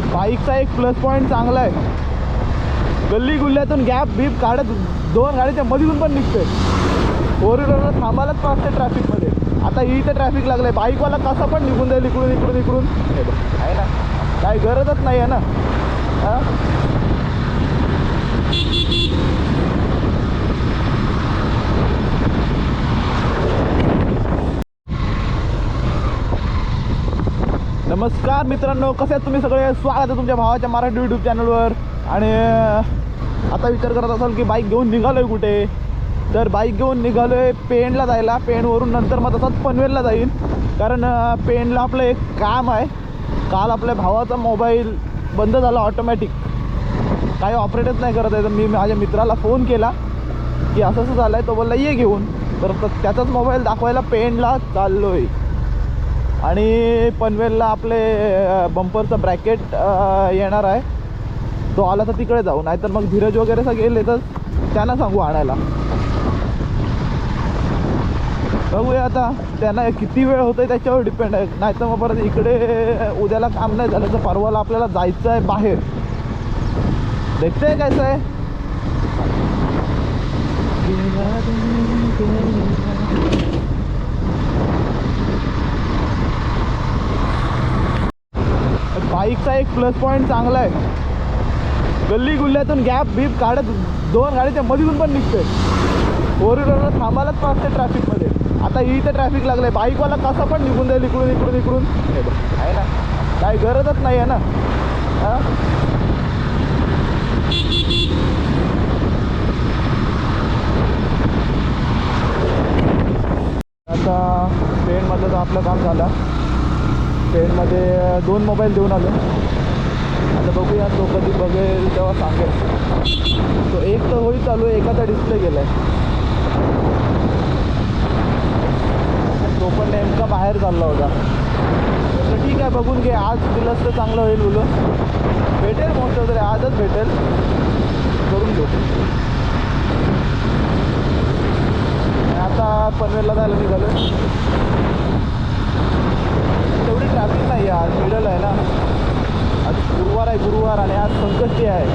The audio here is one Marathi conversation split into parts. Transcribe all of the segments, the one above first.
बाईकचा एक प्लस पॉईंट चांगला आहे, गल्ली गुल्ल्यातून गॅप बीप काढत दोन गाडीच्या मधून पण निघते. फोर व्हीलरला थांबायलाच पाहते ट्रॅफिकमध्ये. आता इथे ट्रॅफिक लागलं आहे, बाईकवाला कसा पण निघून जाईल इकडून इकडून इकडून. हे बघ आहे ना, काही गरजच नाही आहे ना. हां नमस्कार मित्रांनो, कसे आहेत तुम्ही सगळे. स्वागत आहे तुमच्या भावाच्या मराठी यूट्यूब चॅनलवर. आणि आता विचार करत असाल की बाईक घेऊन निघालो आहे कुठे, तर बाईक घेऊन निघालो आहे पेणला जायला. पेणवरून नंतर मग तसंच पनवेलला जाईन, कारण पेणला आपलं एक काम आहे. काल आपल्या भावाचा मोबाईल बंद झाला ऑटोमॅटिक, काही ऑपरेटच नाही करत आहे. तर मी माझ्या मित्राला फोन केला की असं असं झालं आहे, तो बोलला ये घेऊन. तर त्याचाच मोबाईल दाखवायला पेणला चाललो आहे. आणि पनवेलला आपले बंपरचा ब्रॅकेट येणार आहे, तो आला तर तिकडे जाऊ, नाहीतर मग धीरज वगैरे सगळे गेले तर त्यांना सांगू आणायला. बघूया आता त्यांना किती वेळ होतो आहे त्याच्यावर डिपेंड आहे. नाहीतर मग परत इकडे उद्याला काम नाही झालं तर परवाला आपल्याला जायचं आहे बाहेर. देखते आहे कसं आहे. बाईकचा एक प्लस पॉईंट चांगला आहे, गल्ली गुल्ल्यातून गॅप बीप काढत दोन गाडीच्या मधून पण निघते. फोर व्हीलरला थांबायलाच पाहते ट्रॅफिकमध्ये. आता इथे ट्रॅफिक लागलं आहे, बाईकवाला कसा पण निघून जाईल इकडून इकडून इकडून. हे बघ आहे ना, काही गरजच नाही आहे ना. हां आता पेणमधलं तर आपलं काम झालं. पेणमध्ये 2 मोबाईल देऊन आलो. आता बघूया तो कधी बघेल तेव्हा सांगेल. तो एक तर होईल चालू आहे, एकाचा डिस्प्ले गेला आहे. तो पण नेमका बाहेर चालला होता. तर ठीक आहे, बघून घे. आज दिलंच तर चांगलं होईल. बोलून भेटेल मोस्ट वगैरे, आजच भेटेल, करून घेऊ. आता पनवेलला जायला निघालो. तेवढी ट्रॅफिक नाही आहे, आज मिडल आहे ना. आज गुरुवार आहे, गुरुवार, आणि आज संकष्टी आहे.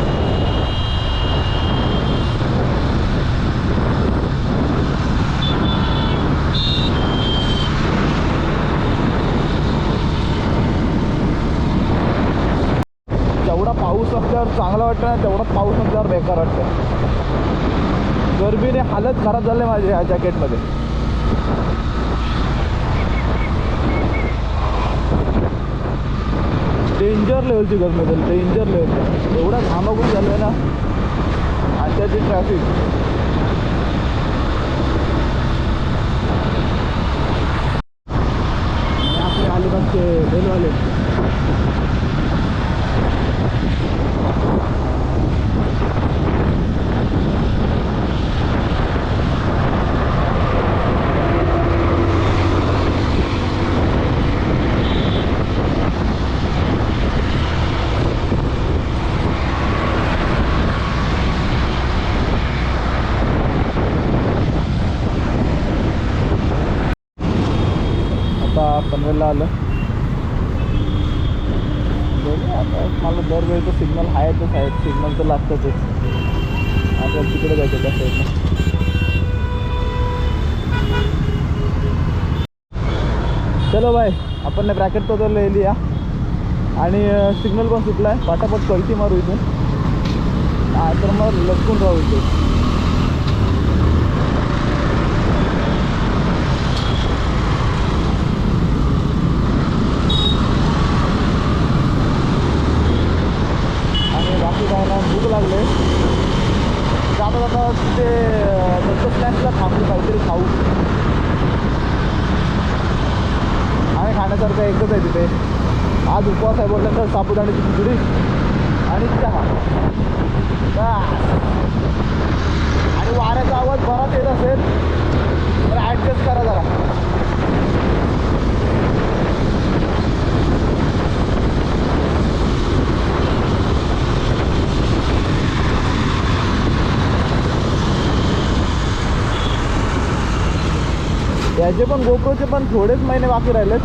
जेवढा पाऊस असल्यावर चांगला वाटतं ना, तेवढाच पाऊस नसल्यावर बेकार वाटतं. गरमीने हालत खराब झाले माझे ह्या जॅकेटमध्ये. डेंजर लेवलची गरमी झाली, डेंजर लेवल. एवढा घामाघूम झालं आहे ना, आणि त्याची ट्रॅफिक. आपले अलिबागचे बेलवाले पनवेलला आलं. बघू आता, मला दरवेळेचं सिग्नल आहेतच आहेत, सिग्नल तर लागतातच. आता तिकडे जायचं त्या साईडला. चलो बाय, आपण ने ब्रॅकेट तो तर ले लिया, आणि सिग्नल पण सुटला आहे. पाटापट कळती मारू इथून, तर मग लटकून राहू इथे. भूक लागले. जाता जाता तिथे दत्त स्नॅक्सला थांबलो, काहीतरी खाऊ. आणि खाण्यासारखं एकच आहे तिथे. आज उपवास आहे बोलल्यानंतर साबुदाण्याची खिचडी आणि चहा. आणि वाऱ्याचा आवाज बराच येत असेल तर ॲडजस्ट करा जरा. त्याचे पण गोप्रोचे पण थोडेच महिने बाकी राहिलेत.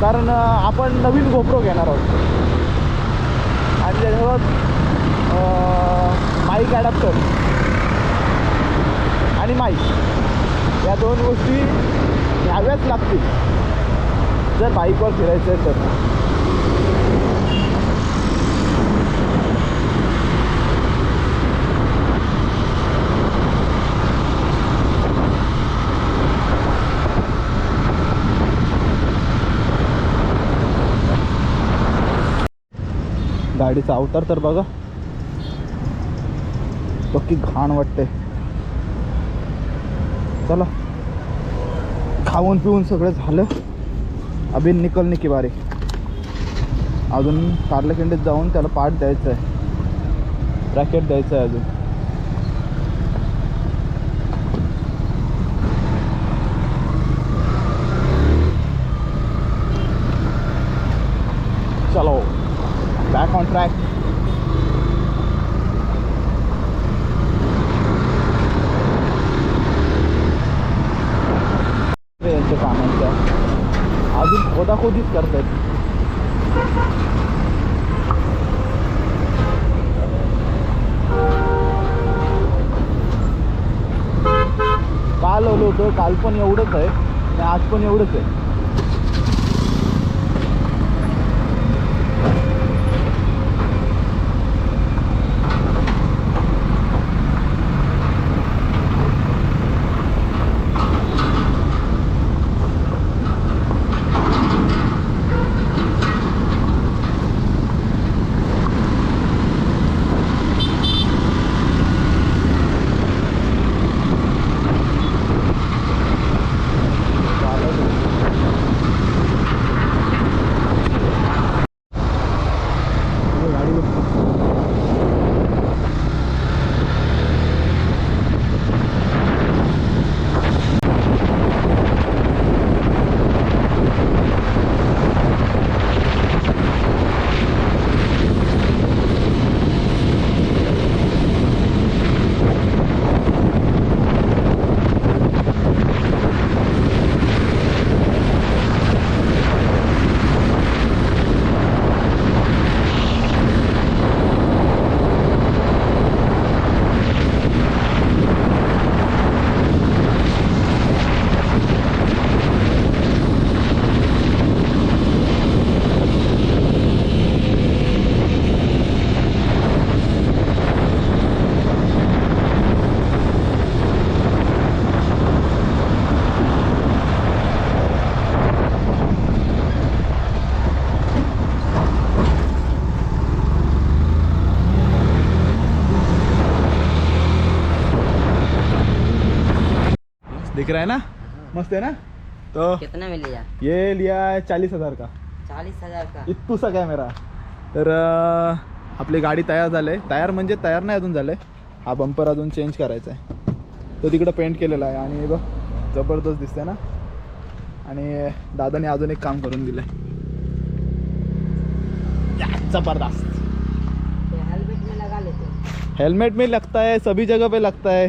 कारण आपण नवीन गोप्रो घेणार आहोत आणि त्याच्यासोबत माईक ॲडॅप्टर आणि माईक या दोन गोष्टी घ्याव्याच लागतील जर बाईकवर फिरायचं आहे तर. गाडीचा अवतार तर बघा, पक्की घाण वाटते. चला खाऊन पिऊन सगळं झालं, अभी निकलने की बारी. अजून कारलेखंडीत जाऊन त्याला पार्ट द्यायचं आहे, रॅकेट द्यायचं आहे अजून. चलो back on track. यांच्या कामांच्या अजून खोदाखोदीच करतात. काल आलो होतं, काल पण एवढंच आहे आणि आज पण एवढंच आहे. दिख रहा है ना, मस्त है ना. तो कितना में लिया? ये लिया 40,000 का. 40,000 का. इतूसा कॅमेरा. तर आपली गाडी तयार झाली आहे. तयार म्हणजे तयार नाही अजून झालं आहे. हा बंपर अजून चेंज करायचा आहे. तो तिकडं पेंट केलेला आहे आणि बघ जबरदस्त दिसतंय ना. आणि दादाने अजून एक काम करून दिलं आहे, जबरदस्त. हेलमेट में लगा लेते. हेलमेट में लगता है, सभी जगह पे लगता है.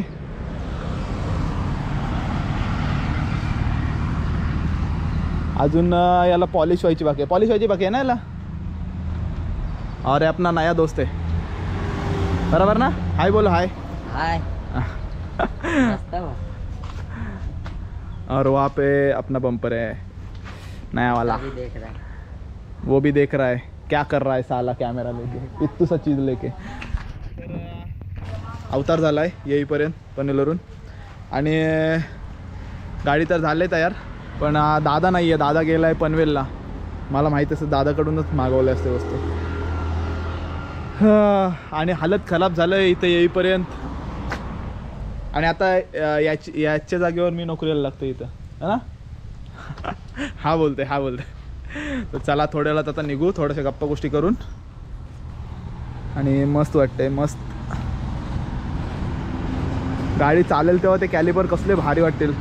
अजून याला पॉलिश व्हायची बाकी आहे. पॉलिश व्हायची बाकी आहे ना याला. और अपना नया दोस्त है, बराबर ना. हाय बोलो, हाय. हाय. और वहाँ पे अपना बम्पर है नया वाला, देख रहा है. वो भी देख रहा है क्या कर रहा है साला कॅमेरा लेके, इतू सा चीज लेके. अवतार झाला आहे येईपर्यंत पनवेलवरून. आणि गाडी तर झाली तयार, पण दादा नाही आहे. दादा गेला आहे पनवेलला. मला माहीत असं दादाकडूनच मागवले असते वस्तू. आणि हालत खराब झालं आहे इथं येईपर्यंत. आणि आता याच्या जागेवर मी नोकरीला लागतो इथं, है ना. हा बोलते. तर चला थोड्या वेळात आता निघू, थोड्याशा गप्पा गोष्टी करून. आणि मस्त वाटतंय, मस्त गाडी चालेल तेव्हा ते कॅलिपर कसले भारी वाटतील.